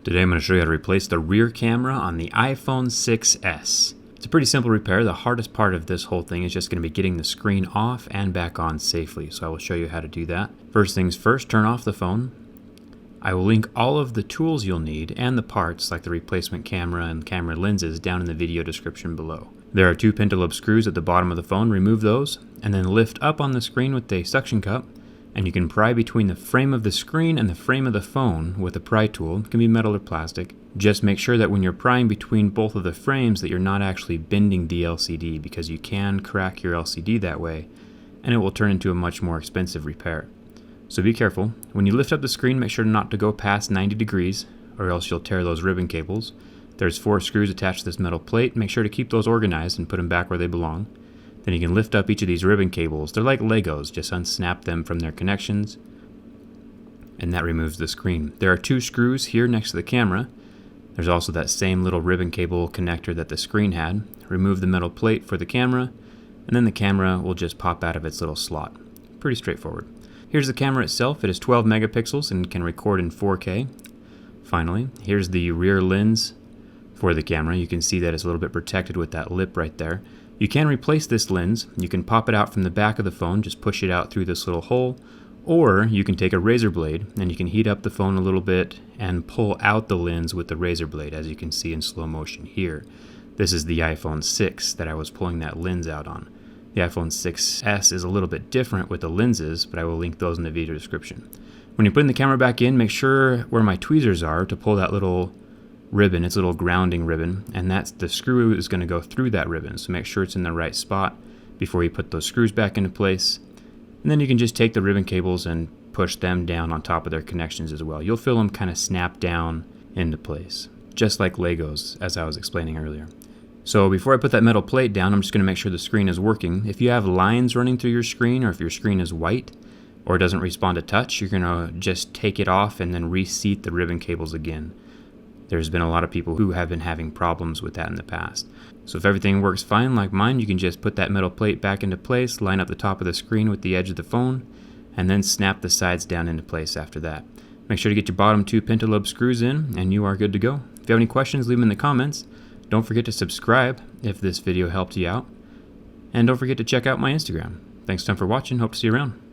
Today I'm going to show you how to replace the rear camera on the iPhone 6s. It's a pretty simple repair. The hardest part of this whole thing is just going to be getting the screen off and back on safely. So I will show you how to do that. First things first, turn off the phone. I will link all of the tools you'll need and the parts like the replacement camera and camera lenses down in the video description below. There are 2 pentalobe screws at the bottom of the phone. Remove those and then lift up on the screen with a suction cup. And you can pry between the frame of the screen and the frame of the phone with a pry tool. It can be metal or plastic. Just make sure that when you're prying between both of the frames that you're not actually bending the LCD, because you can crack your LCD that way and it will turn into a much more expensive repair. So be careful. When you lift up the screen, make sure not to go past 90 degrees or else you'll tear those ribbon cables. There's 4 screws attached to this metal plate. Make sure to keep those organized and put them back where they belong. Then you can lift up each of these ribbon cables. They're like Legos, just unsnap them from their connections, and that removes the screen. There are 2 screws here next to the camera. There's also that same little ribbon cable connector that the screen had. Remove the metal plate for the camera, and then the camera will just pop out of its little slot. Pretty straightforward. Here's the camera itself. It is 12 megapixels and can record in 4K. Finally, here's the rear lens for the camera. You can see that it's a little bit protected with that lip right there. You can replace this lens. You can pop it out from the back of the phone, just push it out through this little hole, or you can take a razor blade and you can heat up the phone a little bit and pull out the lens with the razor blade, as you can see in slow motion here. This is the iPhone 6 that I was pulling that lens out on. The iPhone 6s is a little bit different with the lenses, but I will link those in the video description. When you're putting the camera back in, make sure where my tweezers are to pull that little ribbon. It's a little grounding ribbon, and that's the screw is going to go through that ribbon, so make sure it's in the right spot before you put those screws back into place. And then you can just take the ribbon cables and push them down on top of their connections as well. You'll feel them kind of snap down into place, just like Legos, as I was explaining earlier. So before I put that metal plate down, I'm just going to make sure the screen is working. If you have lines running through your screen, or if your screen is white or doesn't respond to touch, you're going to just take it off and then reseat the ribbon cables again. There's been a lot of people who have been having problems with that in the past. So if everything works fine like mine, you can just put that metal plate back into place, line up the top of the screen with the edge of the phone, and then snap the sides down into place after that. Make sure to get your bottom 2 pentalobe screws in, and you are good to go. If you have any questions, leave them in the comments. Don't forget to subscribe if this video helped you out. And don't forget to check out my Instagram. Thanks a ton for watching. Hope to see you around.